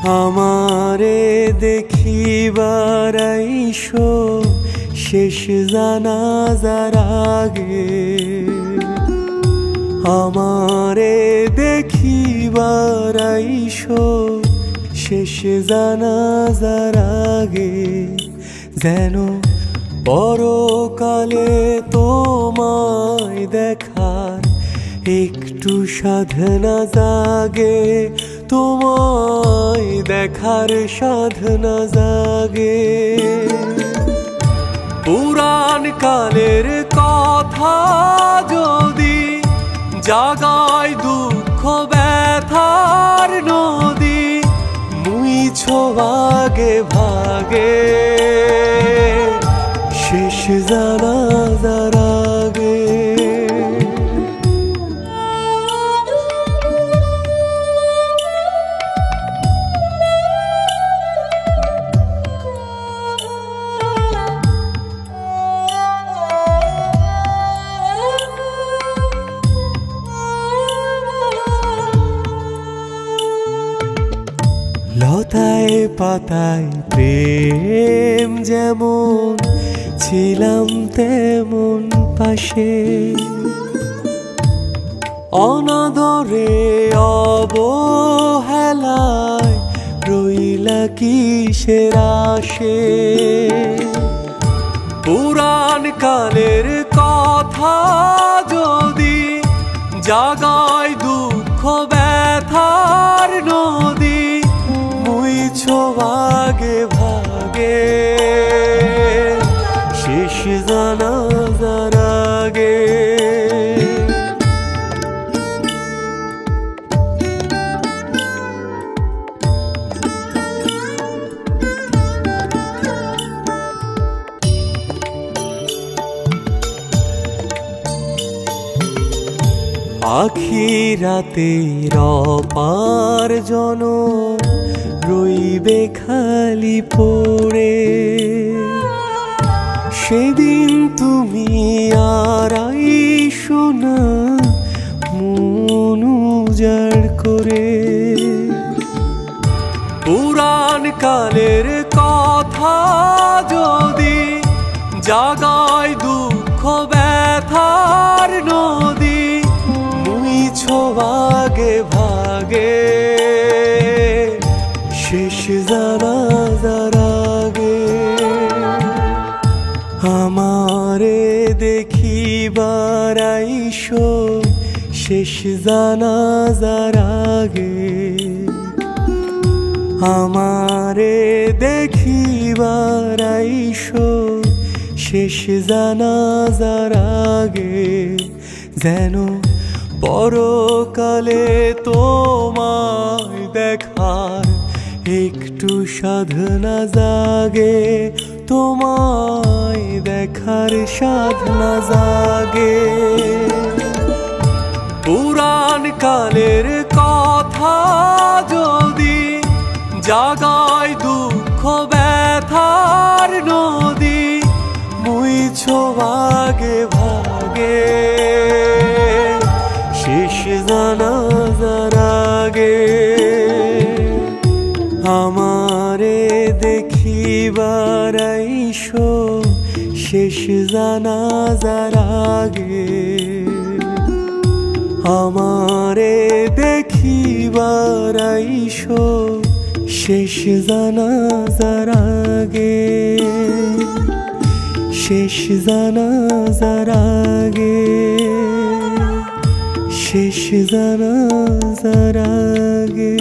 আমারে দেখিবার আইসো শেষ জানাজার আগে, আমারে দেখিবার আইসো শেষ জানাজার আগে, যেন পরকালে তোমায় দেখার একটু সাধনা জাগে, তোমায় দেখার সাধনা জাগে। পুরাণ কালের কথা যদি জাগায় দুঃখ ব্যথার নদী, মুইছো ভাগে ভাগে শেষ জানাজার আগে। লতায় পাতায় প্রেম যেমন ছিলাম তেমন পাশে, অনাদরে অবহেলায় রইলা কিসের আশে। পুরাণ কালের কথা যদি জাগায় দুঃখ ব্যথার নদী, মুইছো ভাগে ভাগে শেষ জানাজার আগে। আখিরাতের অপার জনম রইবে খালি পড়ে, সেদিন তুমি আর আইসো না মন উজাড় করে। পুরাণ কালের কথা যদি জাগায় দুঃখ ব্যথার নদী, মুইছো ভাগে ভাগে শেষ জানাজার আগে। আমারে দেখিবার আইসো শেষ জানাজার আগে, আমারে দেখিবার আইসো শেষ জানাজার আগে, যেন পরকালে তোমায় দেখার একটু সাধনা জাগে, তোমায় দেখার সাধনা জাগে। পুরাণ কালের কথা যদি জাগায় দুঃখ ব্যথার নদী, মুইছো ভাগে ভাগে শেষ জানাজার আগে। আমারে দেখিবার আইসো শেষ জানাজার আগে, আমারে দেখিবার আইসো শেষ জানাজার আগে, শেষ জানাজার আগে, শেষ জানাজার আগে।